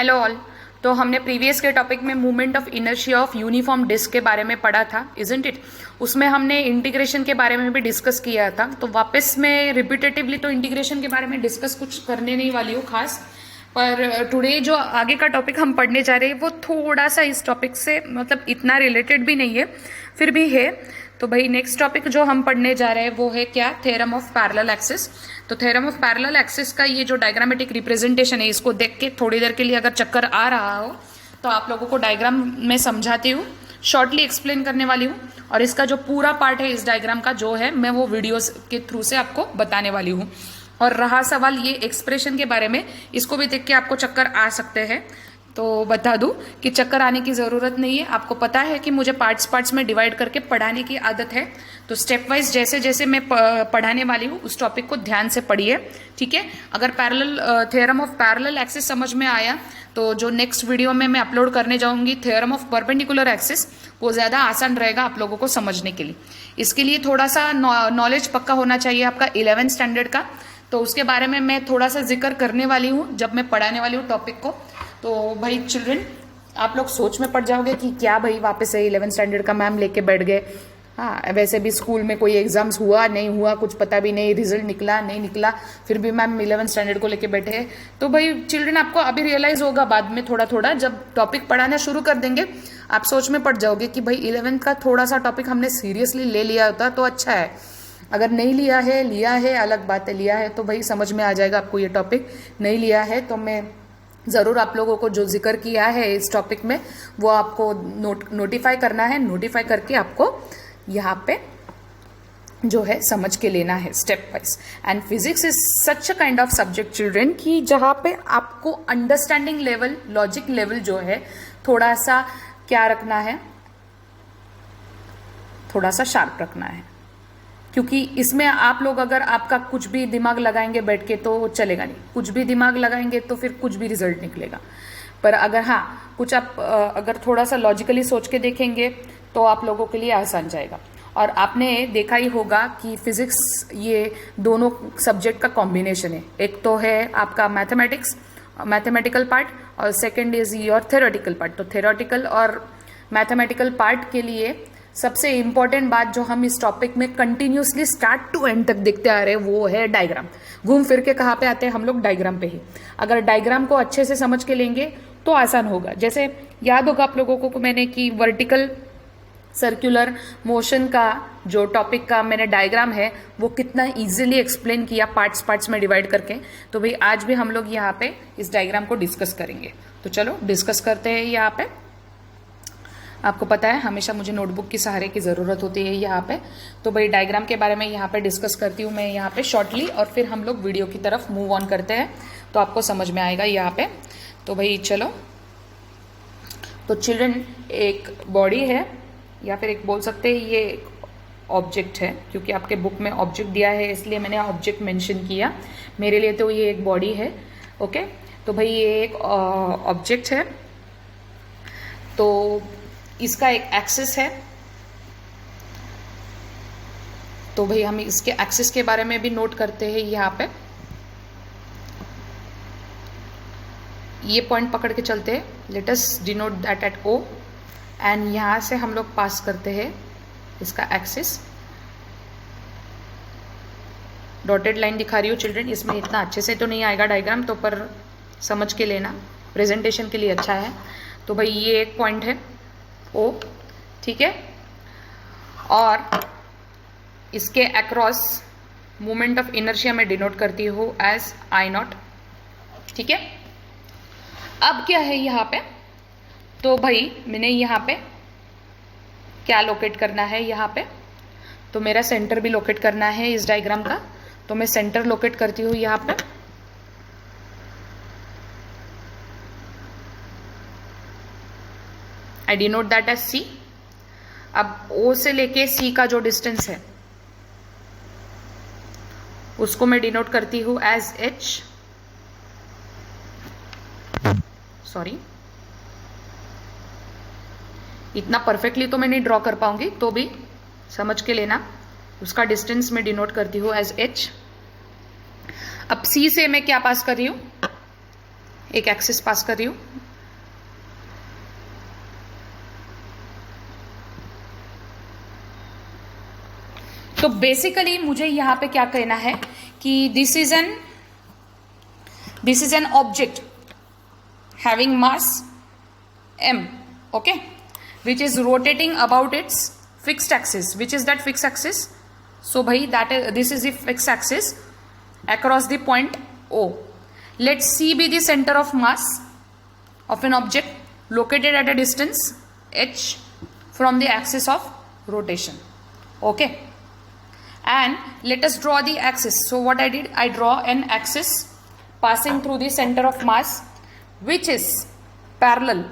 Hello all. तो हमने previous के टॉपिक में movement of inertia of uniform disc के बारे में पढ़ा था, इजंट इट। उसमें हमने इंटीग्रेशन के बारे में भी डिस्कस किया था। तो वापस मैं रिपीटेटिवली तो इंटीग्रेशन के बारे में डिस्कस कुछ करने नहीं वाली हूँ खास, पर टुडे जो आगे का टॉपिक हम पढ़ने जा रहे हैं वो थोड़ा सा इस टॉपिक से मतलब इतना रिलेटेड भी नहीं है, फिर भी है। तो भाई नेक्स्ट टॉपिक जो हम पढ़ने जा रहे हैं वो है क्या, थ्योरम ऑफ पैरेलल एक्सिस। तो थ्योरम ऑफ पैरेलल एक्सिस का ये जो डायग्रामेटिक रिप्रेजेंटेशन है, इसको देख के थोड़ी देर के लिए अगर चक्कर आ रहा हो तो आप लोगों को डायग्राम में समझाती हूँ, शॉर्टली एक्सप्लेन करने वाली हूँ। और इसका जो पूरा पार्ट है इस डायग्राम का जो है मैं वो वीडियोस के थ्रू से आपको बताने वाली हूँ। और रहा सवाल ये एक्सप्रेशन के बारे में, इसको भी देख के आपको चक्कर आ सकते हैं। तो बता दूं कि चक्कर आने की ज़रूरत नहीं है, आपको पता है कि मुझे पार्ट्स में डिवाइड करके पढ़ाने की आदत है। तो स्टेप वाइज जैसे जैसे मैं पढ़ाने वाली हूँ उस टॉपिक को ध्यान से पढ़िए, ठीक है। अगर थ्योरम ऑफ पैरेलल एक्सिस समझ में आया तो जो नेक्स्ट वीडियो में मैं अपलोड करने जाऊंगी थ्योरम ऑफ परपेंडिकुलर एक्सिस, वो ज़्यादा आसान रहेगा आप लोगों को समझने के लिए। इसके लिए थोड़ा सा नॉलेज पक्का होना चाहिए आपका 11th स्टैंडर्ड का, तो उसके बारे में मैं थोड़ा सा जिक्र करने वाली हूँ जब मैं पढ़ाने वाली हूँ टॉपिक को। तो भाई चिल्ड्रन, आप लोग सोच में पड़ जाओगे कि क्या भाई वापस से 11th स्टैंडर्ड का मैम लेके बैठ गए। हाँ, वैसे भी स्कूल में कोई एग्जाम्स हुआ नहीं हुआ कुछ पता भी नहीं, रिजल्ट निकला नहीं निकला, फिर भी मैम 11th स्टैंडर्ड को लेके बैठे हैं। तो भाई चिल्ड्रन, आपको अभी रियलाइज होगा बाद में थोड़ा थोड़ा, जब टॉपिक पढ़ाना शुरू कर देंगे आप सोच में पड़ जाओगे कि भाई 11th का थोड़ा सा टॉपिक हमने सीरियसली ले लिया होता तो अच्छा है। अगर नहीं लिया है अलग बात है, लिया है तो भाई समझ में आ जाएगा आपको ये टॉपिक। नहीं लिया है तो मैं ज़रूर आप लोगों को जो जिक्र किया है इस टॉपिक में वो आपको नोटिफाई करना है, नोटिफाई करके आपको यहाँ पे जो है समझ के लेना है step wise. And physics is such a kind of subject children कि जहाँ पे आपको अंडरस्टैंडिंग लेवल, लॉजिक लेवल जो है थोड़ा सा क्या रखना है, थोड़ा सा शार्प रखना है। क्योंकि इसमें आप लोग अगर आपका कुछ भी दिमाग लगाएंगे बैठ के तो चलेगा नहीं, कुछ भी दिमाग लगाएंगे तो फिर कुछ भी रिजल्ट निकलेगा। पर अगर हाँ कुछ आप अगर थोड़ा सा लॉजिकली सोच के देखेंगे तो आप लोगों के लिए आसान जाएगा। और आपने देखा ही होगा कि फिजिक्स ये दोनों सब्जेक्ट का कॉम्बिनेशन है। एक तो है आपका मैथमेटिक्स, मैथमेटिकल पार्ट, और second is your theoretical part. तो थ्योरेटिकल और मैथमेटिकल पार्ट के लिए सबसे इंपॉर्टेंट बात जो हम इस टॉपिक में कंटिन्यूसली स्टार्ट टू एंड तक देखते आ रहे हैं वो है डायग्राम। घूम फिर के कहाँ पे आते हैं हम लोग, डायग्राम पे ही। अगर डायग्राम को अच्छे से समझ के लेंगे तो आसान होगा। जैसे याद होगा आप लोगों को मैंने कि वर्टिकल सर्कुलर मोशन का जो टॉपिक का मैंने डायग्राम है वो कितना इजीली एक्सप्लेन किया पार्ट्स में डिवाइड करके। तो भाई आज भी हम लोग यहाँ पे इस डायग्राम को डिस्कस करेंगे। तो चलो डिस्कस करते हैं। यहाँ पे आपको पता है हमेशा मुझे नोटबुक की सहारे की ज़रूरत होती है यहाँ पे। तो भाई डायग्राम के बारे में यहाँ पे डिस्कस करती हूँ मैं यहाँ पे शॉर्टली, और फिर हम लोग वीडियो की तरफ मूव ऑन करते हैं तो आपको समझ में आएगा यहाँ पे। तो भाई चलो, तो चिल्ड्रन एक बॉडी है या फिर एक बोल सकते हैं ये ऑब्जेक्ट है, क्योंकि आपके बुक में ऑब्जेक्ट दिया है इसलिए मैंने ऑब्जेक्ट मेंशन किया। मेरे लिए तो ये एक बॉडी है, ओके। तो भाई ये एक ऑब्जेक्ट है, तो इसका एक एक्सिस है। तो भाई हम इसके एक्सिस के बारे में भी नोट करते हैं यहाँ पे। ये पॉइंट पकड़ के चलते हैं, let us denote that at O, and यहाँ से हम लोग पास करते हैं इसका एक्सिस। डॉटेड लाइन दिखा रही हूँ चिल्ड्रन, इसमें इतना अच्छे से तो नहीं आएगा डायग्राम, तो पर समझ के लेना, प्रेजेंटेशन के लिए अच्छा है। तो भाई ये एक पॉइंट है O, ठीक है। और इसके अक्रॉस मोमेंट ऑफ इनर्शिया में डिनोट करती हूँ एज I0, ठीक है। अब क्या है यहाँ पे, तो भाई मैंने यहाँ पे क्या लोकेट करना है, यहाँ पे तो मेरा सेंटर भी लोकेट करना है इस डायग्राम का। तो मैं सेंटर लोकेट करती हूँ यहाँ पे। आई डिनोट दैट एज C। अब O से लेके C का जो डिस्टेंस है उसको मैं डिनोट करती हूँ एज H। सॉरी, इतना परफेक्टली तो मैं नहीं ड्रॉ कर पाऊंगी, तो भी समझ के लेना। उसका डिस्टेंस मैं डिनोट करती हूँ एज H। अब C से मैं क्या पास कर रही हूँ, एक एक्सिस पास कर रही हूँ। तो बेसिकली मुझे यहाँ पे क्या कहना है कि this is an object having mass m, okay, which is rotating about its fixed axis. Which is that fixed axis? So bhai, this is the fixed axis across the point O. Let C be the center of mass of an object located at a distance h from the axis of rotation. Okay, and let us draw the axis. So what I did, I draw an axis passing through the center of mass which is parallel.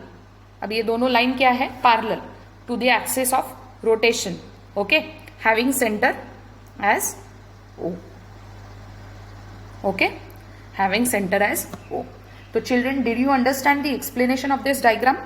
अब ये दोनों line क्या है? Parallel to the axis of rotation, okay, having centre as O, okay, having centre as O. तो children, did you understand the explanation of this diagram?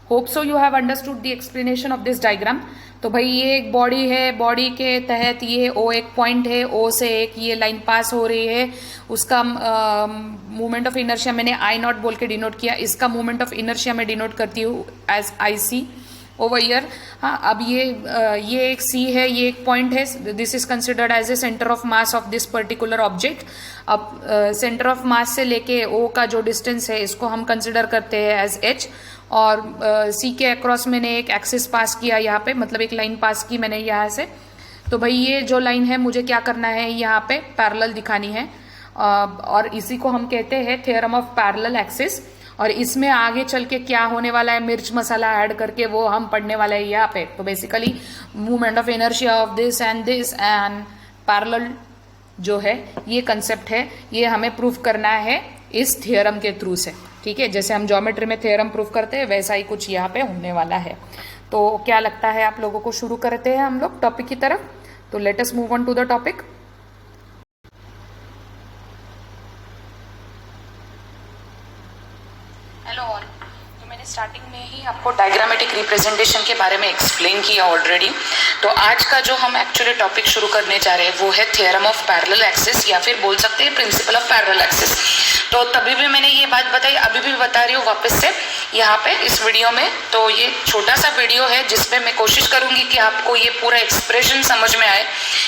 Hope so you have understood the explanation of this diagram. तो भाई ये एक body है, body के तहत ये O एक पॉइंट है, O से एक ये लाइन पास हो रही है, उसका मूवमेंट ऑफ इनर्शिया मैंने आई नॉट बोल के डिनोट किया, इसका मूवमेंट ऑफ इनर्शिया मैं डिनोट करती हूँ as I C over here. हाँ, अब ये एक सी है, ये एक पॉइंट है, this is considered as a centre of mass of this particular object. अब सेंटर ऑफ मास से लेके O का जो डिस्टेंस है इसको हम कंसिडर करते हैं एज h, और सी के अक्रॉस मैंने एक एक्सिस पास किया यहाँ पे, मतलब एक लाइन पास की मैंने यहाँ से. तो भाई ये जो लाइन है मुझे क्या करना है, यहाँ पे पैरेलल दिखानी है, और इसी को हम कहते हैं थ्योरम ऑफ पैरेलल एक्सिस. और इसमें आगे चल के क्या होने वाला है, मिर्च मसाला ऐड करके वो हम पढ़ने वाले हैं यहाँ पे. तो basically movement of inertia of this and parallel जो है ये कंसेप्ट है, ये हमें प्रूफ करना है इस थ्योरम के थ्रू से. ठीक है, जैसे हम ज्योमेट्री में थ्योरम प्रूफ करते हैं वैसा ही कुछ यहाँ पे होने वाला है. तो क्या लगता है आप लोगों को, शुरू करते हैं हम लोग टॉपिक की तरफ. तो let us move on to the topic. Hello all, तो मैंने स्टार्टिंग में ही आपको डायग्रामेटिक रिप्रेजेंटेशन के बारे में एक्सप्लेन किया ऑलरेडी. तो आज का जो हम एक्चुअली टॉपिक शुरू करने जा रहे हैं वो है थ्योरम ऑफ पैरेलल एक्सिस, या फिर बोल सकते हैं प्रिंसिपल ऑफ पैरेलल एक्सिस. तो तभी भी मैंने ये बात बताई, अभी भी बता रही हूँ वापस से यहाँ पे इस वीडियो में. तो ये छोटा सा वीडियो है जिसमें मैं कोशिश करूंगी कि आपको ये पूरा एक्सप्रेशन समझ में आए,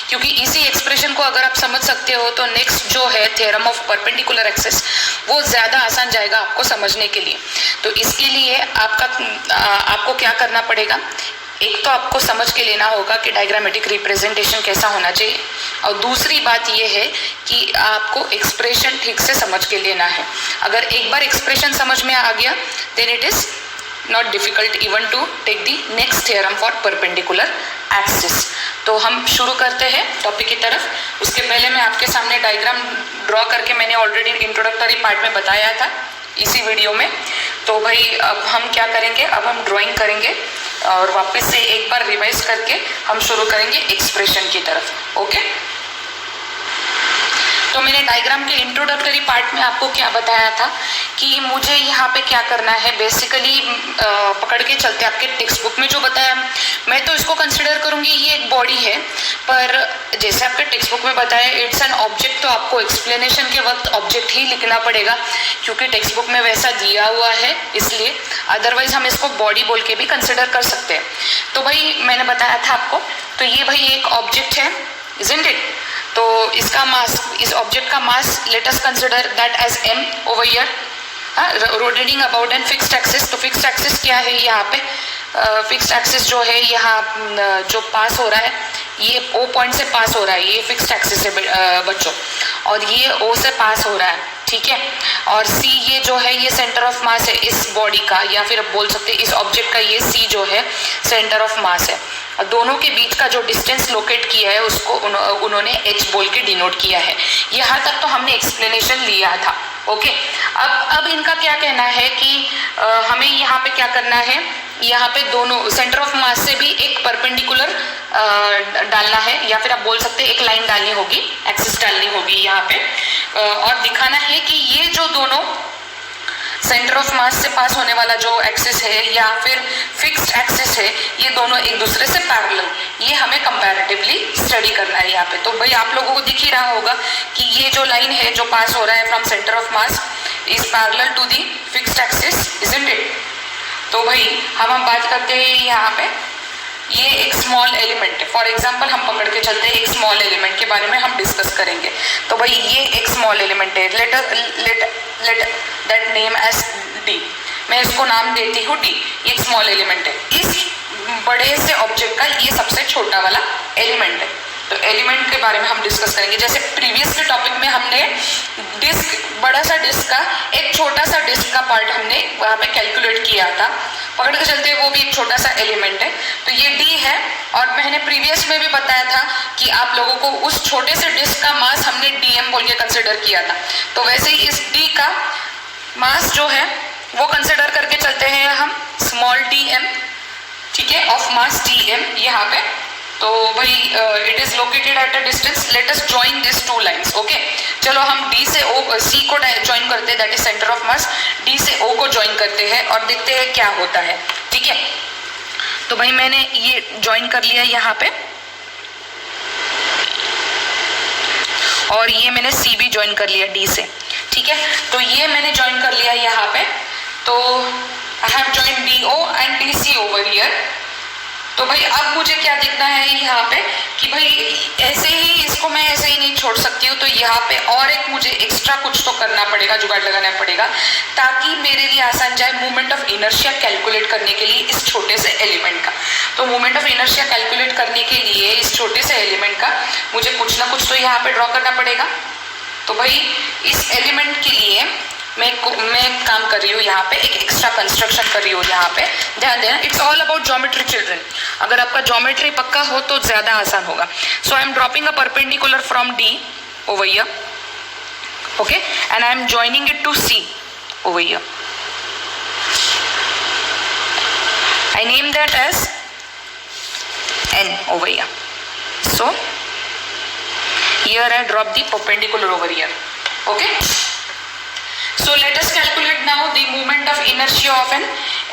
क्योंकि इसी एक्सप्रेशन को अगर आप समझ सकते हो तो नेक्स्ट जो है थ्योरम ऑफ परपेंडिकुलर एक्सिस वो ज़्यादा आसान जाएगा आपको समझने के लिए. तो इसके लिए आपको क्या करना पड़ेगा, एक तो आपको समझ के लेना होगा कि डायग्रामेटिक रिप्रेजेंटेशन कैसा होना चाहिए, और दूसरी बात यह है कि आपको एक्सप्रेशन ठीक से समझ के लेना है. अगर एक बार एक्सप्रेशन समझ में आ गया then it is not difficult even to take the next theorem for perpendicular axis. तो हम शुरू करते हैं टॉपिक की तरफ. उसके पहले मैं आपके सामने डायग्राम ड्रॉ करके मैंने ऑलरेडी इंट्रोडक्टरी पार्ट में बताया था इसी वीडियो में. तो भाई अब हम क्या करेंगे, अब हम ड्राइंग करेंगे और वापस से एक बार रिवाइज करके हम शुरू करेंगे एक्सप्रेशन की तरफ. ओके, तो मैंने डायग्राम के इंट्रोडक्टरी पार्ट में आपको क्या बताया था कि मुझे यहाँ पे क्या करना है. बेसिकली पकड़ के चलते आपके टेक्स्ट बुक में जो बताया, मैं तो इसको कंसिडर करूँगी ये एक बॉडी है, पर जैसे आपके टेक्स्ट बुक में बताया इट्स एन ऑब्जेक्ट, तो आपको एक्सप्लेनेशन के वक्त ऑब्जेक्ट ही लिखना पड़ेगा क्योंकि टेक्स्ट बुक में वैसा दिया हुआ है, इसलिए. अदरवाइज हम इसको बॉडी बोल के भी कंसिडर कर सकते हैं. तो भाई मैंने बताया था आपको, तो ये भाई एक ऑब्जेक्ट है, इजंट इट. तो इसका मास, इस ऑब्जेक्ट का mass let us consider that as m over here, rotating about an fixed axis. तो फिक्स्ड एक्सिस क्या है यहाँ पे, फिक्स्ड एक्सिस जो है यहाँ जो पास हो रहा है ये O पॉइंट से पास हो रहा है, ये फिक्स्ड एक्सिस है बच्चों, और ये O से पास हो रहा है. ठीक है, और C ये जो है ये सेंटर ऑफ मास है इस बॉडी का, या फिर बोल सकते हैं इस ऑब्जेक्ट का ये C जो है सेंटर ऑफ मास है. और दोनों के बीच का जो डिस्टेंस लोकेट किया है उसको उन्होंने h बोल के डिनोट किया है. यहाँ तक तो हमने एक्सप्लेनेशन लिया था. ओके, अब इनका क्या कहना है कि हमें यहाँ पे क्या करना है, यहाँ पे दोनों सेंटर ऑफ मास से भी एक परपेंडिकुलर डालना है, या फिर आप बोल सकते हैं एक लाइन डालनी होगी, एक्सिस डालनी होगी यहाँ पे, और दिखाना है कि ये जो दोनों सेंटर ऑफ मास से पास होने वाला जो एक्सिस है या फिर फिक्स्ड एक्सिस है ये दोनों एक दूसरे से पैरेलल, ये हमें कंपैरेटिवली स्टडी करना है यहाँ पे. तो भाई आप लोगों को दिख ही रहा होगा कि ये जो लाइन है जो पास हो रहा है from centre of mass, is parallel to the fixed axis, isn't it. तो भाई हम बात करते हैं यहाँ पे, ये एक स्मॉल एलिमेंट है। फॉर एग्जांपल हम पकड़ के चलते हैं एक स्मॉल एलिमेंट के बारे में हम डिस्कस करेंगे। तो भाई ये एक स्मॉल एलिमेंट है, let that name as D, मैं इसको नाम देती हूँ डी। ये एक स्मॉल एलिमेंट है, इस बड़े से ऑब्जेक्ट का ये सबसे छोटा वाला एलिमेंट है। तो एलिमेंट के बारे में हम डिस्कस करेंगे। जैसे प्रीवियस के टॉपिक में हमने डिस्क, बड़ा सा डिस्क का एक छोटा सा डिस्क का पार्ट हमने वहाँ पे कैलकुलेट किया था, पकड़ के चलते वो भी एक छोटा सा एलिमेंट है। तो ये डी है, और मैंने प्रीवियस में भी बताया था कि आप लोगों को उस छोटे से डिस्क का मास हमने डीएम बोल के कंसिडर किया था। तो वैसे ही इस डी का मास जो है वो कंसिडर करके चलते हैं हम स्मॉल डी एम, ठीक है, ऑफ मास डी एम यहाँ पे। तो भाई it is located at a distance, let us join this two lines. Okay, चलो हम डी से ओ, सी को ज्वाइन करते हैं, that is centre of mass. D से ओ को ज्वाइन करते हैं और देखते हैं क्या होता है, ठीक है। तो भाई मैंने ये ज्वाइन कर लिया यहाँ पे, और ये मैंने सी भी ज्वाइन कर लिया डी से, ठीक है। तो ये मैंने ज्वाइन कर लिया यहाँ पे। तो I have join D O and D C over here. तो भाई अब मुझे क्या देखना है यहाँ पे कि भाई ऐसे ही इसको मैं ऐसे ही नहीं छोड़ सकती हूँ। तो यहाँ पे और एक मुझे एक्स्ट्रा कुछ तो करना पड़ेगा, जुगाड़ लगाना पड़ेगा, ताकि मेरे लिए आसान जाए मोमेंट ऑफ इनर्शिया कैलकुलेट करने के लिए इस छोटे से एलिमेंट का। तो मोमेंट ऑफ इनर्शिया कैलकुलेट करने के लिए इस छोटे से एलिमेंट का मुझे कुछ ना कुछ तो यहाँ पे ड्रॉ करना पड़ेगा। तो भाई इस एलिमेंट के लिए मैं काम कर रही हूँ यहाँ पे, एक एक्स्ट्रा कंस्ट्रक्शन कर रही हूँ यहाँ पे। ध्यान देना, it's all about geometry children. अगर आपका ज्योमेट्री पक्का हो तो ज्यादा आसान होगा। So I am dropping a perpendicular from D over here, okay, and I am joining it to C over here. I name that as n over here. So here I drop the perpendicular over here. Okay. So let us calculate now the moment of inertia of an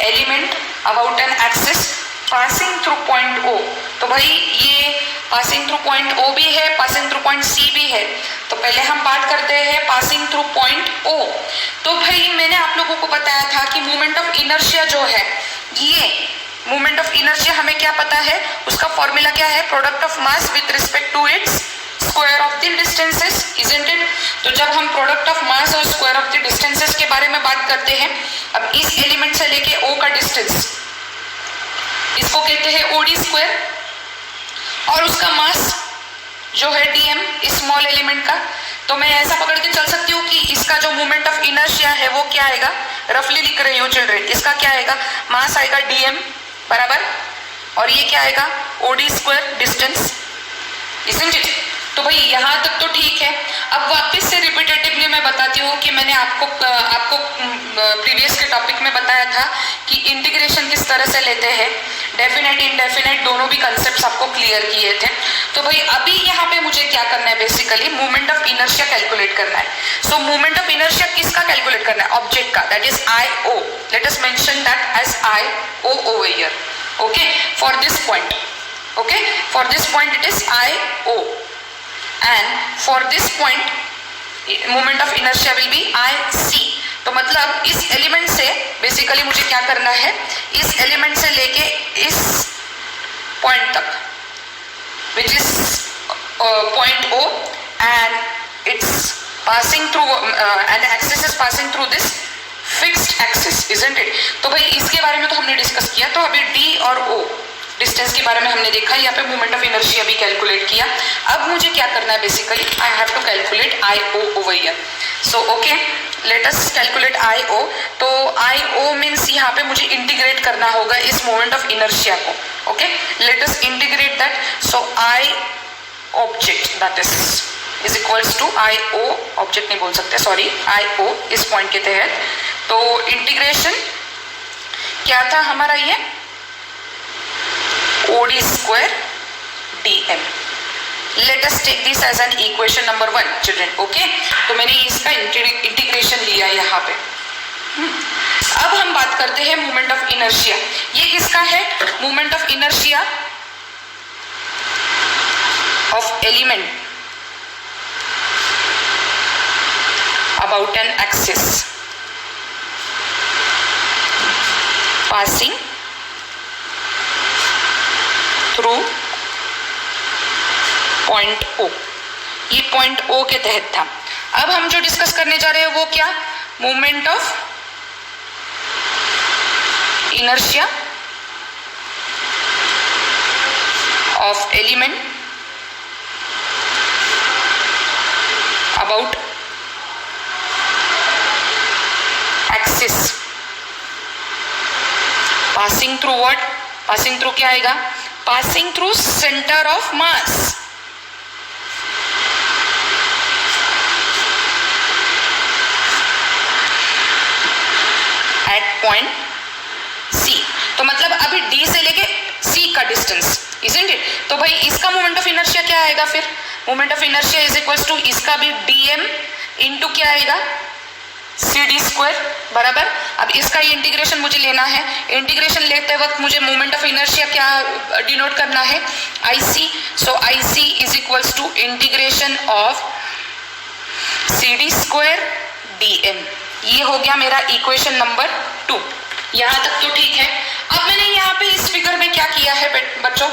element about an axis passing through point O. तो भाई ये passing through point O भी है, passing through point C भी है। तो पहले हम बात करते हैं passing through point O। तो भाई मैंने आप लोगों को बताया था कि moment of inertia जो है, ये moment of inertia हमें क्या पता है, उसका फॉर्मूला क्या है, product of mass with respect to its square of the distances, isn't it. तो जब हम प्रोडक्ट ऑफ मास और स्क्वायर ऑफ द डिस्टेंसेस के बारे में बात करते हैं, अब इस एलिमेंट से लेके ओ का डिस्टेंस, इसको कहते हैं ओडी स्क्वायर, और उसका मास जो है डीएम इस स्मॉल एलिमेंट का। तो मैं ऐसा पकड़ के चल सकती हूँ कि इसका जो मोमेंट ऑफ इनर्शिया है वो क्या आएगा, रफली लिख रही हूँ चिल्ड्रेन, इसका क्या आएगा, मास आएगा डीएम बराबर, और ये क्या आएगा, OD square distance, isn't it. तो भाई यहाँ तक तो ठीक है। अब वापस से रिपीटेटिवली मैं बताती हूँ कि मैंने आपको प्रीवियस के टॉपिक में बताया था कि इंटीग्रेशन किस तरह से लेते हैं, डेफिनेट इनडेफिनेट दोनों भी कंसेप्ट्स आपको क्लियर किए थे। तो भाई अभी यहाँ पे मुझे क्या करना है, basically moment of inertia calculate करना है। सो मोमेंट ऑफ इनर्शिया किसका कैलकुलेट करना है, ऑब्जेक्ट का, that is I O. Let us mention that as I O over here, okay, for this point, okay, for this point it is I O, and for this point moment of inertia will be IC। तो मतलब इस element से basically मुझे क्या करना है, इस element से लेके इस पॉइंट तक which is point O and it's passing through and the axis is passing through this fixed axis, isn't it। तो भाई इसके बारे में तो हमने डिस्कस किया। तो अभी D और O डिस्टेंस के बारे में हमने देखा, यहाँ पे मोमेंट ऑफ इनर्शिया भी कैलकुलेट किया। अब मुझे क्या करना है, basically I have to calculate I O over here. So okay, let us calculate I O. तो आई ओ मीन्स यहाँ पे मुझे इंटीग्रेट करना होगा इस मोमेंट ऑफ इनर्शिया को, okay, let us integrate that. So I object that is equals to I O, object नहीं बोल सकते, सॉरी, आई ओ इस पॉइंट के तहत। तो इंटीग्रेशन क्या था हमारा, ये OD square dm। Let us take this as an equation number 1 children, okay। तो मैंने इसका इंटीग्रेशन लिया यहाँ पे। अब हम बात करते हैं मोमेंट ऑफ इनर्शिया। ये किसका है, moment of inertia of element about an axis, passing through point O, ये पॉइंट ओ के तहत था। अब हम जो डिस्कस करने जा रहे हैं वो क्या, movement of inertia of element about axis passing through what, passing through क्या आएगा, passing through centre of mass. At point C, तो मतलब अभी डी से लेके सी का डिस्टेंस, इजंट इट। तो भाई इसका मोमेंट ऑफ इनर्शिया क्या आएगा फिर, moment of inertia is equals to इसका भी dm इंटू क्या आएगा, CD स्क्वायर, बराबर। अब इसका ये इंटीग्रेशन मुझे लेना है, इंटीग्रेशन लेते वक्त मुझे मोमेंट ऑफ इनर्शिया क्या डिनोट करना है, IC। So IC is equals to integration of CD square dm। ये हो गया मेरा इक्वेशन नंबर 2। यहाँ तक तो ठीक है। अब मैंने यहाँ पे इस फिगर में क्या किया है बच्चों,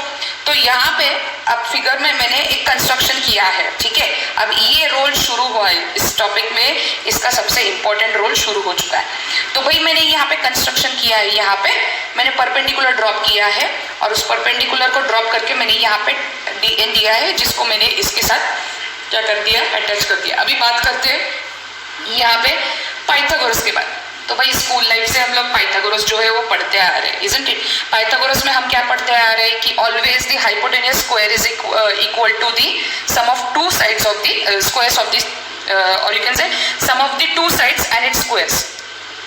तो यहाँ पे अब फिगर में मैंने एक कंस्ट्रक्शन किया है, ठीक है। अब ये रोल शुरू हुआ है इस टॉपिक में, इसका सबसे इंपॉर्टेंट रोल शुरू हो चुका है। तो भाई मैंने यहाँ पे कंस्ट्रक्शन किया है, यहाँ पे मैंने परपेंडिकुलर ड्रॉप किया है और उस परपेंडिकुलर को ड्रॉप करके मैंने यहाँ पे dn दिया है, जिसको मैंने इसके साथ क्या कर दिया, अटैच कर दिया। अभी बात करते हैं यहाँ पे पाइथागोरस के बाद। तो भाई स्कूल लाइफ से हम लोग पाइथागोरस जो है वो पढ़ते आ रहे हैं, इजंट इट। पाइथागोरस में हम क्या पढ़ते आ रहे हैं कि always the hypotenuse square is equal to the sum of two sides of the squares of the और you can say sum of the two sides and its squares.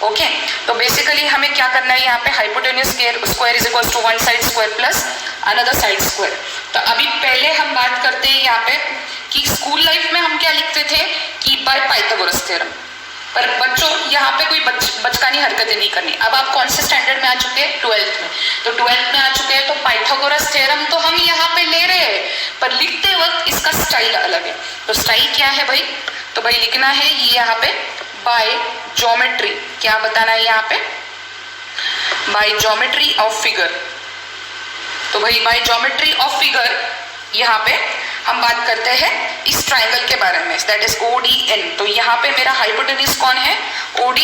Okay, तो basically हमें क्या करना है यहाँ पे, hypotenuse square is equal to one side square plus another side square. तो अभी पहले हम बात करते हैं यहाँ पे कि स्कूल लाइफ में हम क्या लिखते थे कि बाय पाइथागोरस थ्योरम, पर बच्चों यहाँ पे कोई बचकानी हरकतें नहीं करनी। अब आप कौन से स्टैंडर्ड में आ चुके हैं, 12th में। तो 12th में आ चुके हैं तो पाइथागोरस थ्योरम तो हम यहाँ पे ले रहे हैं, पर लिखते वक्त इसका स्टाइल अलग है। तो स्टाइल क्या है भाई, तो भाई लिखना है ये यहाँ पे बाय ज्योमेट्री, क्या बताना है यहाँ पे, बाय ज्योमेट्री ऑफ फिगर। तो भाई बाय ज्योमेट्री ऑफ फिगर यहाँ पे हम बात करते हैं इस ट्राइंगल के बारे में, दैट इज ODN। तो यहाँ पे मेरा हाइपोटेन्यूस कौन है, OD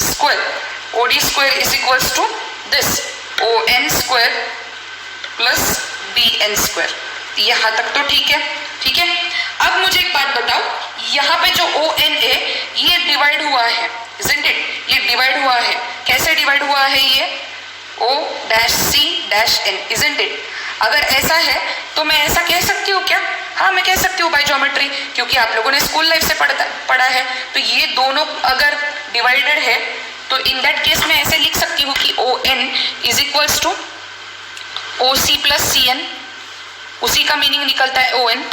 square. OD square is equals to this ON square plus BN square. यहाँ तक तो ठीक है, ठीक है। अब मुझे एक बात बताओ, यहाँ पे जो ON है ये डिवाइड हुआ है, isn't it? ये डिवाइड हुआ है, कैसे डिवाइड हुआ है ये, O-C-N, isn't it? अगर ऐसा है तो मैं ऐसा कह सकती हूँ क्या, हाँ मैं कह सकती हूँ बाय ज्योमेट्री, क्योंकि आप लोगों ने स्कूल लाइफ से पढ़ा है। तो ये दोनों अगर डिवाइडेड है तो इन दैट केस मैं ऐसे लिख सकती हूँ कि ON is equals to OC plus CN, उसी का मीनिंग निकलता है ON।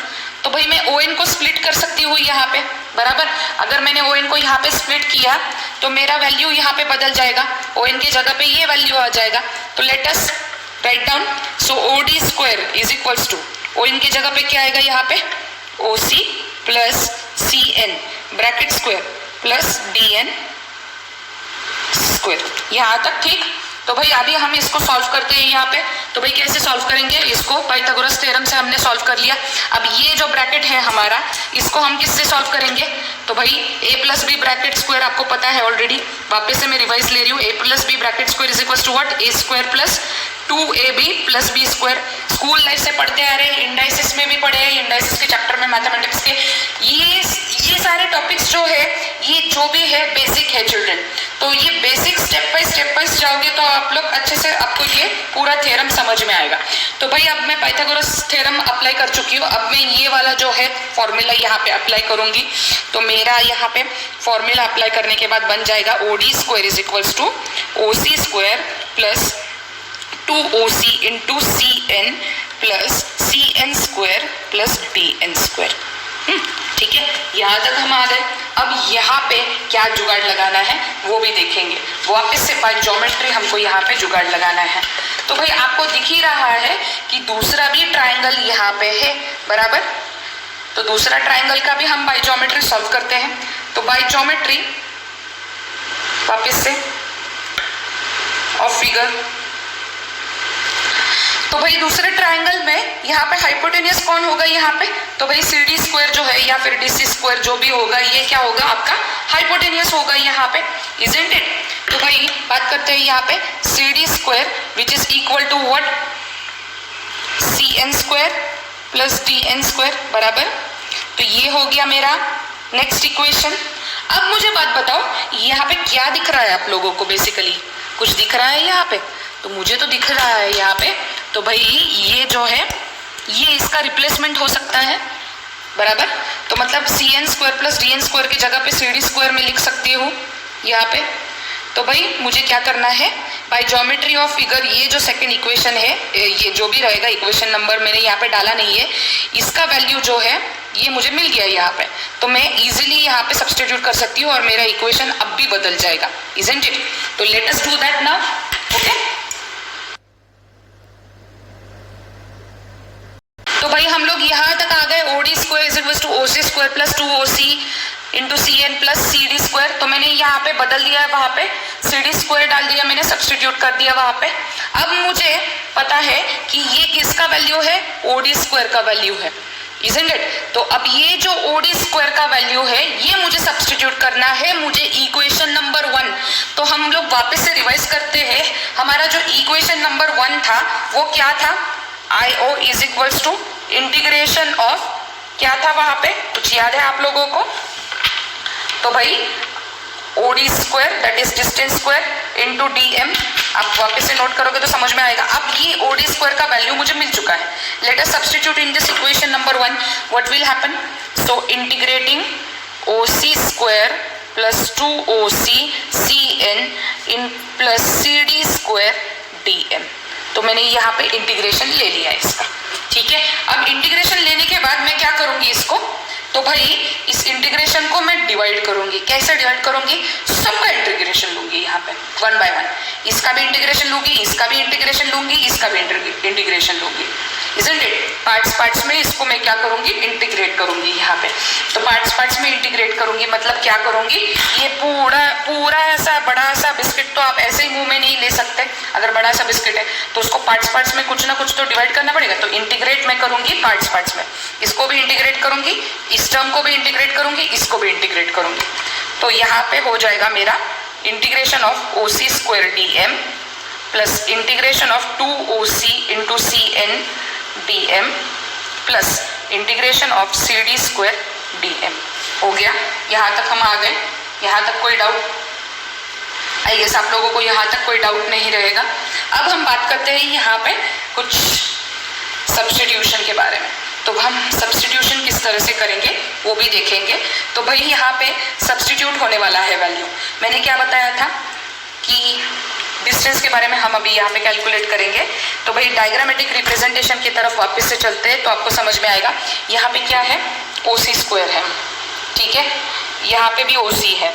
तो भाई मैं ON को स्प्लिट कर सकती हूँ यहाँ पे, बराबर। अगर मैंने ON को यहाँ पे स्प्लिट किया तो मेरा वैल्यू यहाँ पे बदल जाएगा, ON की जगह पे ये वैल्यू आ जाएगा। तो let us write down, so OD square is equals to, ON की जगह पे क्या आएगा यहाँ पे, OC plus CN bracket square plus DN square. यहाँ तक ठीक। तो भाई अभी हम इसको सॉल्व करते हैं यहाँ पे। तो भाई कैसे सॉल्व करेंगे इसको, पाइथागोरस थ्योरम से हमने सॉल्व कर लिया। अब ये जो ब्रैकेट है हमारा, इसको हम किससे सॉल्व करेंगे, तो भाई a plus B bracket square आपको पता है ऑलरेडी, वापस से मैं रिवाइज ले रही हूँ। a plus B bracket square is equal to what, a square plus 2ab plus B square. School life से पढ़ते आ रहे हैं, इंडाइसिस में भी पढ़े हैं, इंडाइसिस के चैप्टर में मैथमेटिक्स के ये सारे टॉपिक्स जो है, ये जो भी है बेसिक है चिल्ड्रन। तो ये बेसिक स्टेप बाय जाओगे तो आप लोग अच्छे से, आपको ये पूरा थ्योरम समझ में आएगा। तो भाई अब मैं पाइथागोरस थ्योरम अप्लाई कर चुकी हूँ, अब मैं ये वाला जो है फॉर्मूला यहाँ पे अप्लाई करूंगी। तो मेरा यहाँ पे फॉर्मूला अप्लाई करने के बाद बन जाएगा OD square is equals to OC square plus 2OC into CN plus CN square plus DN square. ठीक है, यहाँ तक हम आ गए। अब यहाँ पे क्या जुगाड़ लगाना है वो भी देखेंगे, वापस से बाय ज्योमेट्री हमको यहाँ पे जुगाड़ लगाना है। तो भाई आपको दिख ही रहा है कि दूसरा भी ट्राइंगल यहाँ पे है, बराबर। तो दूसरा ट्राइंगल का भी हम बाय ज्योमेट्री सॉल्व करते हैं। तो बाय ज्योमेट्री वापस से ऑफ फिगर। तो भाई दूसरे ट्रायंगल में यहाँ पे हाइपोटेनियस कौन होगा यहाँ पे, तो भाई सी डी स्क्वायर जो है या फिर DC स्क्वायर जो भी होगा ये क्या होगा आपका हाइपोटेनियस होगा यहाँ पे, इजंट इट। तो भाई बात करते हैं यहाँ पे C D square which is equal to what, CN square plus DN square बराबर। तो ये हो गया मेरा नेक्स्ट इक्वेशन। अब मुझे बात बताओ यहाँ पे क्या दिख रहा है आप लोगों को, बेसिकली कुछ दिख रहा है यहाँ पे, तो मुझे तो दिख रहा है यहाँ पे। तो भाई ये जो है ये इसका रिप्लेसमेंट हो सकता है बराबर। तो मतलब CN square plus DN square की जगह पे CD स्क्वायर में लिख सकती हूँ यहाँ पे। तो भाई मुझे क्या करना है, बाय ज्योमेट्री ऑफ फिगर ये जो सेकंड इक्वेशन है, ये जो भी रहेगा इक्वेशन नंबर मैंने यहाँ पे डाला नहीं है, इसका वैल्यू जो है ये मुझे मिल गया यहाँ पे। तो मैं इजीली यहाँ पे सब्स्टिट्यूट कर सकती हूँ और मेरा इक्वेशन अब भी बदल जाएगा, इजंट इट। तो let us do that now, okay. तो भाई हम लोग यहाँ तक आ गए, OD square is equal to OC square plus 2OC into CN plus CD square. तो मैंने यहाँ पे बदल दिया है, वहां पे CD स्क्वायर डाल दिया मैंने, सब्स्टिट्यूट कर दिया वहां पे। अब मुझे पता है कि ये किसका वैल्यू है, OD स्क्वायर का वैल्यू है, इजंट इट। तो अब ये जो OD स्क्वायर का वैल्यू है ये मुझे सब्स्टिट्यूट करना है, मुझे इक्वेशन नंबर 1। तो हम लोग वापस से रिवाइज करते हैं, हमारा जो इक्वेशन नंबर 1 था वो क्या था, IO is equals to integration of, क्या था वहां पे, कुछ याद है आप लोगों को, तो भाई OD square that is distance square into DM। आप वापस से नोट करोगे तो समझ में आएगा। अब ये OD स्क्वायर का वैल्यू मुझे मिल चुका है, let us substitute in this equation number 1, what will happen, so integrating OC square plus 2OC CN in plus CD square DM। तो मैंने यहाँ पे इंटीग्रेशन ले लिया इसका, ठीक है। अब इंटीग्रेशन लेने के बाद मैं क्या करूंगी इसको, तो भाई इस इंटीग्रेशन को मैं डिवाइड करूंगी। कैसे डिवाइड करूंगी, सबका इंटीग्रेशन लूंगी यहाँ पे 1 बाय 1, इसका भी इंटीग्रेशन लूंगी, इसका भी इंटीग्रेशन लूंगी, इसका भी इंटीग्रेशन लूंगी, इजंट इट। पार्ट्स में इसको मैं क्या करूंगी, इंटीग्रेट करूंगी यहाँ पे। तो पार्ट्स में इंटीग्रेट करूंगी मतलब क्या करूंगी, ये पूरा ऐसा बड़ा सा बिस्किट तो आप ऐसे ही मुंह में नहीं ले सकते, अगर बड़ा सा बिस्किट है तो उसको पार्ट्स में कुछ ना कुछ तो डिवाइड करना पड़ेगा। तो इंटीग्रेट मैं करूंगी पार्ट्स में, इसको भी इंटीग्रेट करूंगी, इस टर्म को भी इंटीग्रेट करूंगी, इसको भी इंटीग्रेट करूंगी। तो यहाँ पे हो जाएगा मेरा integration of OC square DM plus integration of 2OC into CN DM plus integration of CD square DM। हो गया, यहाँ तक हम आ गए। यहाँ तक कोई डाउट, आई गेस आप लोगों को यहाँ तक कोई डाउट नहीं रहेगा। अब हम बात करते हैं यहाँ पे कुछ सब्स्टिट्यूशन के बारे में। तो हम सब्स्टिट्यूशन किस तरह से करेंगे वो भी देखेंगे। तो भाई यहाँ पे सब्स्टिट्यूट होने वाला है वैल्यू, मैंने क्या बताया था कि डिस्टेंस के बारे में हम अभी यहाँ पे कैलकुलेट करेंगे। तो भाई डायग्रामेटिक रिप्रेजेंटेशन की तरफ वापस से चलते हैं तो आपको समझ में आएगा। यहाँ पे क्या है, OC स्क्वायर है, ठीक है, यहाँ पे भी OC है।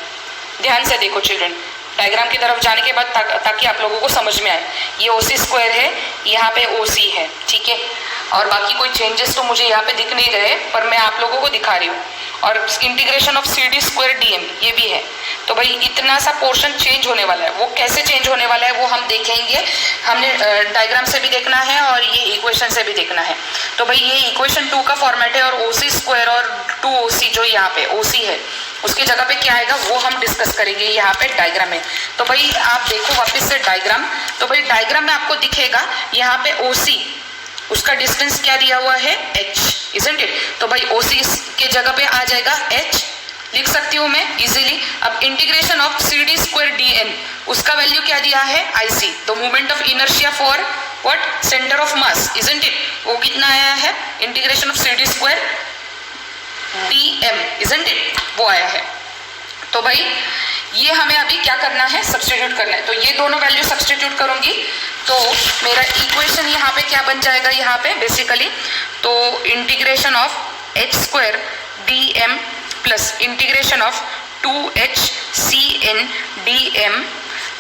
ध्यान से देखो चिल्ड्रन, डायग्राम की तरफ जाने के बाद ताकि आप लोगों को समझ में आए। ये OC स्क्वायर है, यहाँ पे OC है, ठीक है। और बाकी कोई चेंजेस तो मुझे यहाँ पे दिख नहीं रहे, पर मैं आप लोगों को दिखा रही हूँ। और integration of CD square DM ये भी है। तो भाई इतना सा पोर्शन चेंज होने वाला है, वो कैसे चेंज होने वाला है वो हम देखेंगे। हमने डायग्राम से भी देखना है और ये इक्वेशन से भी देखना है। तो भाई ये इक्वेशन 2 का फॉर्मेट है और OC स्क्वायर और 2OC जो यहाँ पे OC है उसकी जगह पे क्या आएगा वो हम डिस्कस करेंगे यहाँ पे डायग्राम में। तो भाई आप देखो वापस से डायग्राम। तो भाई डायग्राम में आपको दिखेगा यहाँ पे OC, उसका डिस्टेंस क्या दिया हुआ है, H, इजंट इट। तो भाई OC के जगह पे आ जाएगा H, लिख सकती हूँ मैं इजीली। अब integration of CD square DM, उसका वैल्यू क्या दिया है, IC। तो movement of inertia for what, centre of mass, isn't it. वो कितना आया है, integration of CD square DM, isn't it, वो आया है। तो भाई ये हमें अभी क्या करना है, सब्स्टिट्यूट करना है। तो ये दोनों वैल्यू सब्स्टिट्यूट करूंगी तो मेरा इक्वेशन यहाँ पे क्या बन जाएगा, यहाँ पे बेसिकली तो integration of H square DM plus integration of 2H CN DM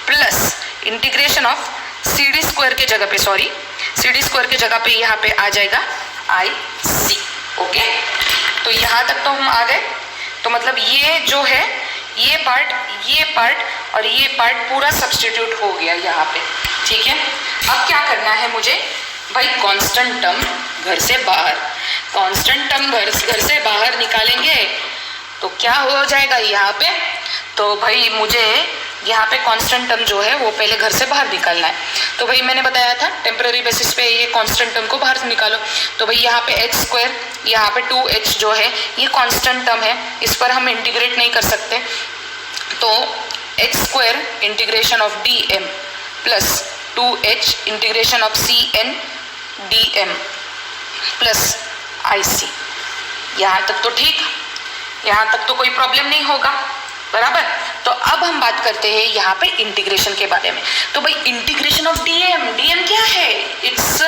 plus integration of CD square के जगह पे, सॉरी CD स्क्वायर के जगह पे यहाँ पे आ जाएगा IC। ओके, तो यहाँ तक तो हम आ गए। तो मतलब ये जो है ये पार्ट और ये पार्ट पूरा सब्स्टिट्यूट हो गया यहाँ पे, ठीक है। अब क्या करना है मुझे भाई, कांस्टेंट टर्म घर से बाहर, कांस्टेंट टर्म घर से बाहर निकालेंगे तो क्या हो जाएगा यहाँ पे, तो भाई मुझे यहाँ पे कांस्टेंट टर्म जो है वो पहले घर से बाहर निकालना है। तो भाई मैंने बताया था टेम्पररी बेसिस पे ये कांस्टेंट टर्म को बाहर निकालो। तो भाई यहाँ पे h स्क्वायर, यहाँ पे 2h जो है ये कांस्टेंट टर्म है, इस पर हम इंटीग्रेट नहीं कर सकते। तो h square integration of dm plus 2h integration of cn dm plus ic। यहाँ तक तो ठीक, यहाँ तक तो कोई प्रॉब्लम नहीं होगा, बराबर। तो अब हम बात करते हैं यहाँ पे इंटीग्रेशन के बारे में। तो भाई इंटीग्रेशन ऑफ dm, dm क्या है, its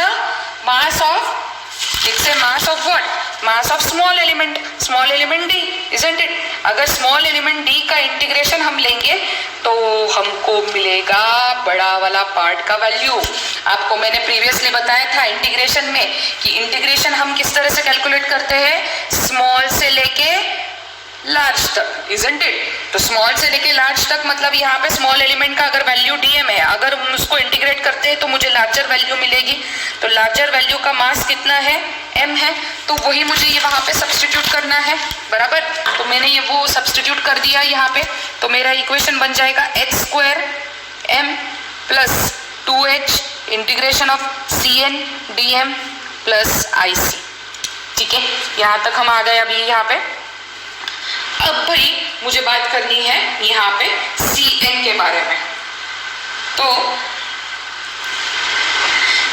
mass of what, mass of small element d, isn't it. अगर स्मॉल एलिमेंट d का इंटीग्रेशन हम लेंगे तो हमको मिलेगा बड़ा वाला पार्ट का वैल्यू। आपको मैंने प्रीवियसली बताया था इंटीग्रेशन में कि इंटीग्रेशन हम किस तरह से कैलकुलेट करते हैं, स्मॉल से लेके लार्ज तक, इजंट इट। तो स्मॉल से लेके लार्ज तक मतलब यहाँ पे स्मॉल एलिमेंट का अगर वैल्यू dm है, अगर हम उसको इंटीग्रेट करते हैं तो मुझे लार्जर वैल्यू मिलेगी। तो लार्जर वैल्यू का मास कितना है, m है, तो वही मुझे ये वहाँ पे सब्स्टिट्यूट करना है, बराबर। तो मैंने ये वो सब्स्टिट्यूट कर दिया यहाँ पे, तो मेरा इक्वेशन बन जाएगा h square m plus 2h integration of cn dm plus ic, ठीक है। यहाँ तक हम आ गए अभी यहाँ पे। अब भाई मुझे बात करनी है यहाँ पे cn के बारे में। तो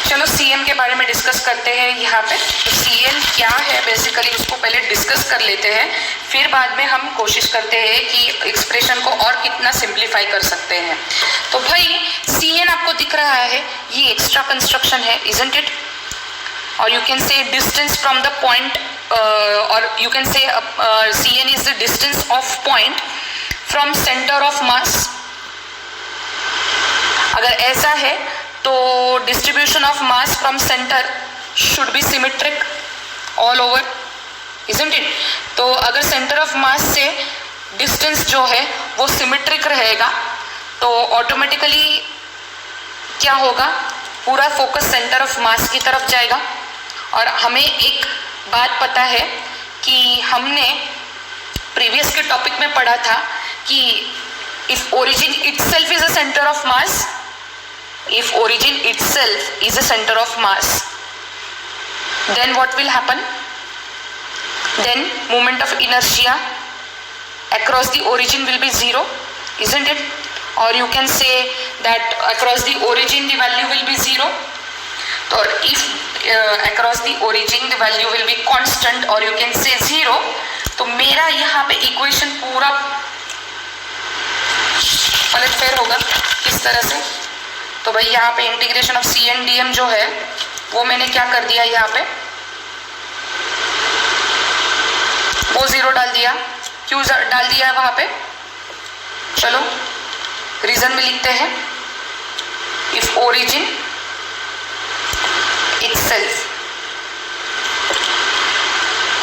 चलो cn के बारे में डिस्कस करते हैं यहाँ पे। तो cn क्या है बेसिकली उसको पहले डिस्कस कर लेते हैं, फिर बाद में हम कोशिश करते हैं कि एक्सप्रेशन को और कितना सिंप्लीफाई कर सकते हैं। तो भाई cn आपको दिख रहा है, ये एक्स्ट्रा कंस्ट्रक्शन है, इजंट इट। और यू कैन से distance from the point, or you can say cn is the distance of point from center of mass। अगर ऐसा है तो distribution of mass from center should be symmetric all over, isn't it। तो अगर center of mass से distance जो है वो symmetric रहेगा तो automatically क्या होगा, पूरा फोकस सेंटर ऑफ मास की तरफ जाएगा। और हमें एक बात पता है कि हमने प्रीवियस के टॉपिक में पढ़ा था कि if origin itself is a centre of mass, if origin itself is a centre of mass, then what will happen, then moment of inertia across the origin will be 0, isn't it? Or you can say that across the origin the value will be 0. So if across the origin the value will be constant or you can say 0, तो मेरा यहाँ पे equation पूरा पलटफेर होगा। किस तरह से, तो भाई यहाँ पे इंटीग्रेशन ऑफ cn dm जो है वो मैंने क्या कर दिया, यहाँ पे वो 0 डाल दिया। क्यों डाल दिया है वहां पे, चलो रीजन में लिखते हैं। If origin itself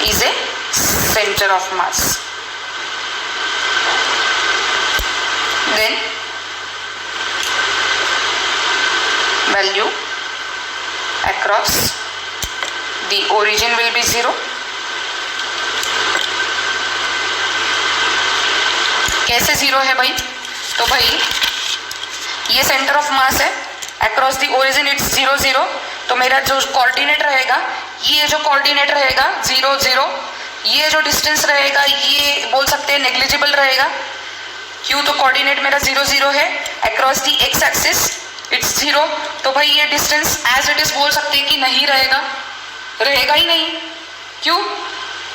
is a center of mass, then value across the origin will be 0. कैसे 0 है भाई, तो भाई ये सेंटर ऑफ मास है, अक्रॉस द ओरिजिन इट्स 0 0, तो मेरा जो कोऑर्डिनेट रहेगा, ये जो कोऑर्डिनेट रहेगा 0 0, ये जो डिस्टेंस रहेगा ये बोल सकते हैं नेग्लिजिबल रहेगा। क्यों, तो कोऑर्डिनेट मेरा 0 0 है, across the x axis it's 0, तो भाई ये डिस्टेंस एज इट इज बोल सकते हैं कि नहीं रहेगा, रहेगा ही नहीं। क्यों,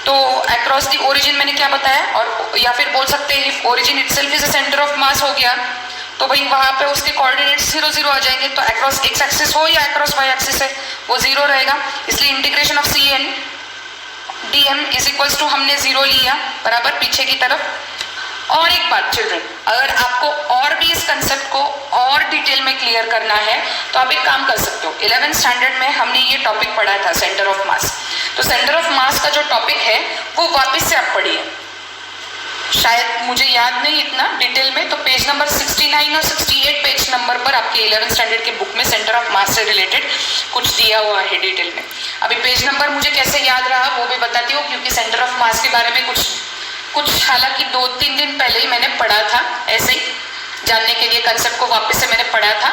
तो अक्रॉस द ओरिजिन मैंने क्या बताया, और या फिर बोल सकते हैं if origin itself is a centre of मास हो गया तो भाई वहां पे उसके कोऑर्डिनेट्स 0 0 आ जाएंगे। तो अक्रॉस एक्स एक्सिस हो या अक्रॉस वाई एक्सिस है वो 0 रहेगा, इसलिए integration of cn dm is equals to हमने 0 लिया बराबर पीछे की तरफ। और एक बात चिल्ड्रन, अगर आपको और भी इस कंसेप्ट को और डिटेल में क्लियर करना है तो आप एक काम कर सकते हो। 11th स्टैंडर्ड में हमने ये टॉपिक पढ़ा था सेंटर ऑफ मास, तो सेंटर ऑफ मास का जो टॉपिक है वो वापस से आप पढ़िए, शायद मुझे याद नहीं इतना डिटेल में, तो पेज नंबर 69 और 68 पेज नंबर पर आपके 11th स्टैंडर्ड के बुक में सेंटर ऑफ मास से रिलेटेड कुछ दिया हुआ है डिटेल में। अभी पेज नंबर मुझे कैसे याद रहा वो भी बताती हूँ, क्योंकि सेंटर ऑफ मास के बारे में कुछ हालांकि 2-3 दिन पहले ही मैंने पढ़ा था, ऐसे ही जानने के लिए कंसेप्ट को वापस से मैंने पढ़ा था,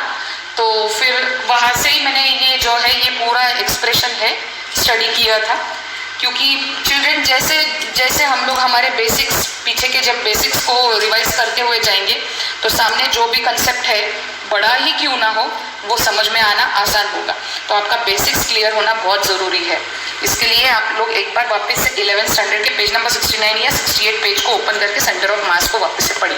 तो फिर वहाँ से ही मैंने ये जो है ये पूरा एक्सप्रेशन है स्टडी किया था। क्योंकि चिल्ड्रन जैसे जैसे हम लोग हमारे बेसिक्स पीछे के जब बेसिक्स को रिवाइज करते हुए जाएंगे तो सामने जो भी कंसेप्ट है बड़ा ही क्यों ना हो वो समझ में आना आसान होगा। तो आपका बेसिक्स क्लियर होना बहुत ज़रूरी है। इसके लिए आप लोग एक बार वापस से 11th स्टैंडर्ड के पेज नंबर 69 या 68 पेज को ओपन करके सेंटर ऑफ मास को वापस से पढ़िए।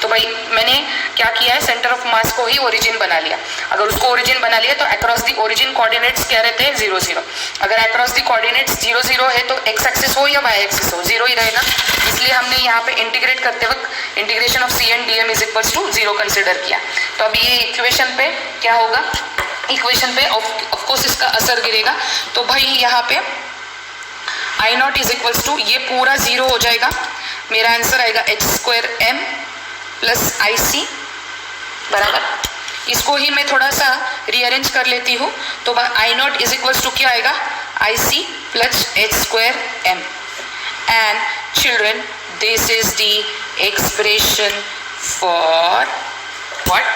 तो भाई मैंने क्या किया है, सेंटर ऑफ मास को ही ओरिजिन बना लिया। अगर उसको ओरिजिन बना लिया तो अक्रॉस दी ओरिजिन कोऑर्डिनेट्स क्या रहते हैं, 0 0। अगर अक्रॉस दी कोऑर्डिनेट्स 0 0 है तो एक्स एक्सिस हो या वाई एक्सिस हो 0 ही रहेगा। इसलिए हमने यहाँ पे इंटीग्रेट करते वक्त integration of C and D M is equals to 0 consider किया। तो अभी ये इक्वेशन पे क्या होगा, इक्वेशन पे ऑफकोर्स इसका असर गिरेगा। तो भाई यहाँ पे आई नॉट इज इक्वल्स टू ये पूरा 0 हो जाएगा। मेरा आंसर आएगा h² m प्लस IC बराबर। इसको ही मैं थोड़ा सा रीअरेंज कर लेती हूँ। तो आई नॉट इज इक्वल्स टू क्या आएगा, IC plus h² m। And children this is the expression for what,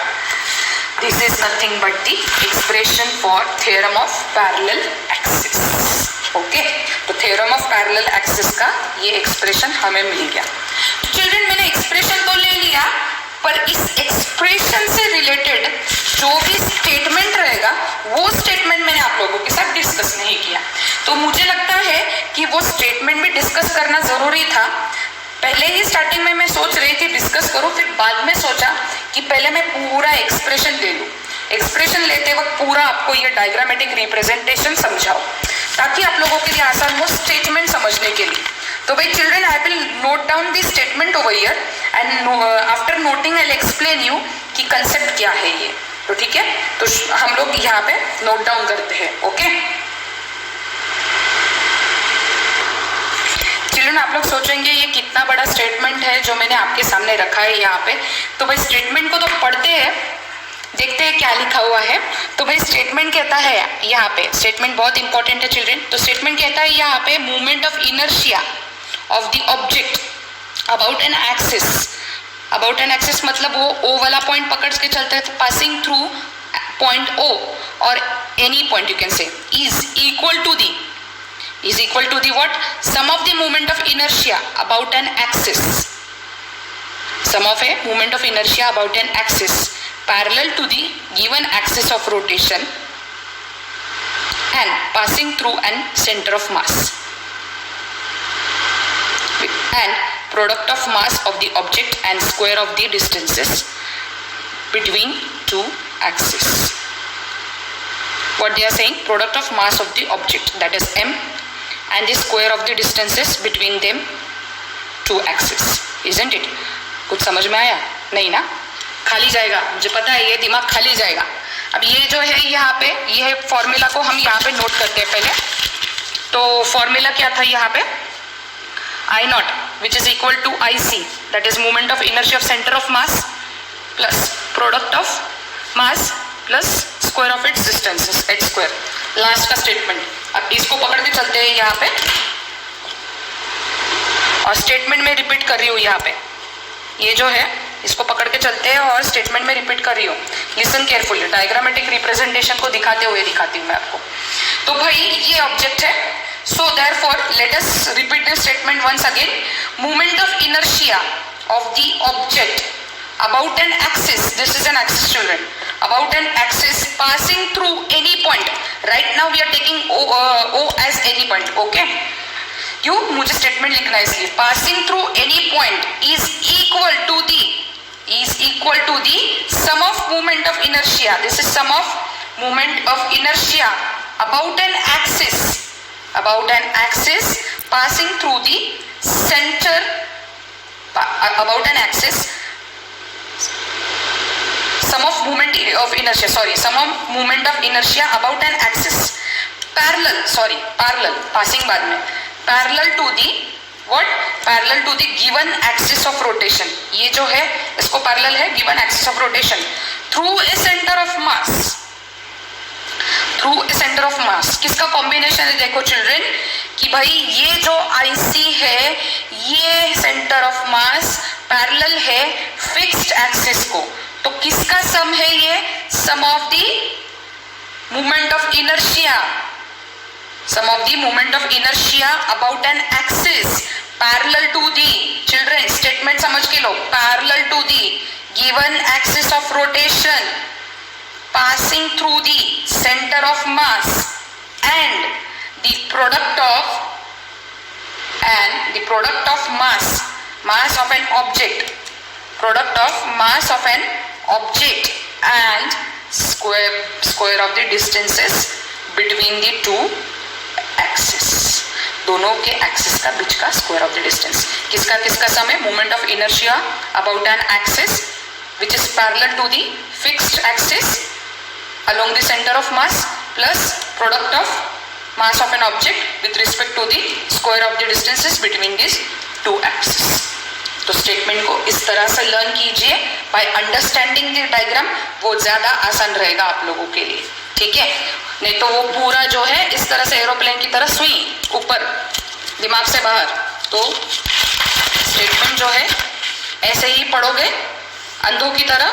this is nothing but the expression for theorem of parallel axis। Okay, तो theorem of parallel axis का ये expression हमें मिल गया। Children मैंने expression तो ले लिया, पर इस एक्सप्रेशन से रिलेटेड जो भी स्टेटमेंट रहेगा वो स्टेटमेंट मैंने आप लोगों के साथ डिस्कस नहीं किया। तो मुझे लगता है कि वो स्टेटमेंट भी डिस्कस करना जरूरी था। पहले ही स्टार्टिंग में मैं सोच रही थी डिस्कस करूं, फिर बाद में सोचा कि पहले मैं पूरा एक्सप्रेशन ले लूं। एक्सप्रेशन लेते वक्त पूरा आपको ये डायग्रामेटिक रिप्रेजेंटेशन समझाओ ताकि आप लोगों के लिए आसान हो स्टेटमेंट समझने के लिए। तो भाई children I will note down the statement over here and after noting I will explain you कि कंसेप्ट क्या है ये। तो ठीक है, तो हम लोग यहाँ पे नोट डाउन करते हैं। ओके चिल्ड्रन, आप लोग सोचेंगे ये कितना बड़ा स्टेटमेंट है जो मैंने आपके सामने रखा है यहाँ पे। तो भाई स्टेटमेंट को तो पढ़ते हैं, देखते हैं क्या लिखा हुआ है। तो भाई स्टेटमेंट कहता है यहाँ पे, स्टेटमेंट बहुत इंपॉर्टेंट है चिल्ड्रन। तो स्टेटमेंट कहता है यहाँ पे movement of inertia of the object about an axis. About an axis मतलब वो ओ वाला पॉइंट पकड़ के चलते हैं, पासिंग थ्रू पॉइंट ओ और any point you can say is equal to the what, sum of the moment of inertia about an axis, sum of a moment of inertia about an axis parallel to the given axis of rotation and passing through an center of mass, and product of mass of the object and square of the distances between two axes. What they are saying, product of mass of the object, that is m, and the square of the distances between them two axes, isn't it? कुछ समझ में आया? नहीं ना, खाली जाएगा, मुझे पता है ये दिमाग खाली जाएगा। अब ये जो है यहाँ पे ये फॉर्मूला को हम यहाँ पे नोट करते हैं पहले। तो फॉर्मूला क्या था यहाँ पे, I naught which is equal to IC, that is moment of inertia of center of mass plus product of mass plus square of its distances h square, last का स्टेटमेंट। अब इसको पकड़ के चलते हैं यहाँ पे और स्टेटमेंट में रिपीट कर रही हूँ यहाँ पे, ये जो है इसको पकड़ के चलते हैं और स्टेटमेंट में रिपीट कर रही हूँ। लिसन केयरफुली, डायग्रामेटिक रिप्रेजेंटेशन को दिखाते हुए दिखाती हूँ मैं आपको। तो भाई ये ऑब्जेक्ट है, so therefore let us repeat the statement once again. Movement of inertia of the object about an axis, this is an axis children, about an axis passing through any point, right now we are taking O as any point, okay? क्यों, मुझे statement लिखना है इसलिए। passing through any point is equal to the sum of moment of inertia, this is sum of moment of inertia about an axis passing through the center, about an axis, sum of moment of inertia about an axis parallel passing बाद में parallel to the what, parallel to the given axis of rotation, ये जो है इसको parallel है given axis of rotation through a centre of mass, through a centre of mass. किसका combination है देखो चिल्ड्रन कि भाई ये जो आईसी है ये सेंटर ऑफ मास पैरेलल है फिक्स्ड एक्सिस को, तो किसका सम है ये, sum of the moment of inertia, sum of the moment of inertia about an axis parallel to the, children statement समझ के लो, parallel to the given axis of rotation passing through the center of mass and the product of mass of an object, product of mass of an object and square of the distances between the two axes, दोनों के axis का बीच का square of the distance. किसका किसका sum है, moment of inertia about an axis which is parallel to the fixed axis along the center of mass plus product of mass of an object with respect to the square of the distances between these two axes। तो statement को इस तरह से learn कीजिए by understanding the diagram, वो ज्यादा आसान रहेगा आप लोगों के लिए, ठीक है। नहीं तो वो पूरा जो है इस तरह से एरोप्लेन की तरह स्विंग ऊपर दिमाग से बाहर, तो स्टेटमेंट जो है ऐसे ही पढ़ोगे अंधों की तरह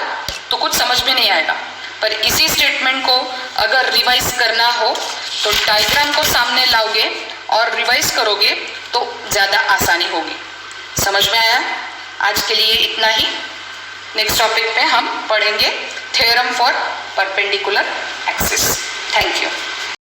तो कुछ समझ में नहीं आएगा। पर इसी स्टेटमेंट को अगर रिवाइज करना हो तो डायग्राम को सामने लाओगे और रिवाइज करोगे तो ज़्यादा आसानी होगी। समझ में आया? आज के लिए इतना ही। नेक्स्ट टॉपिक पे हम पढ़ेंगे theorem for perpendicular axis. Thank you.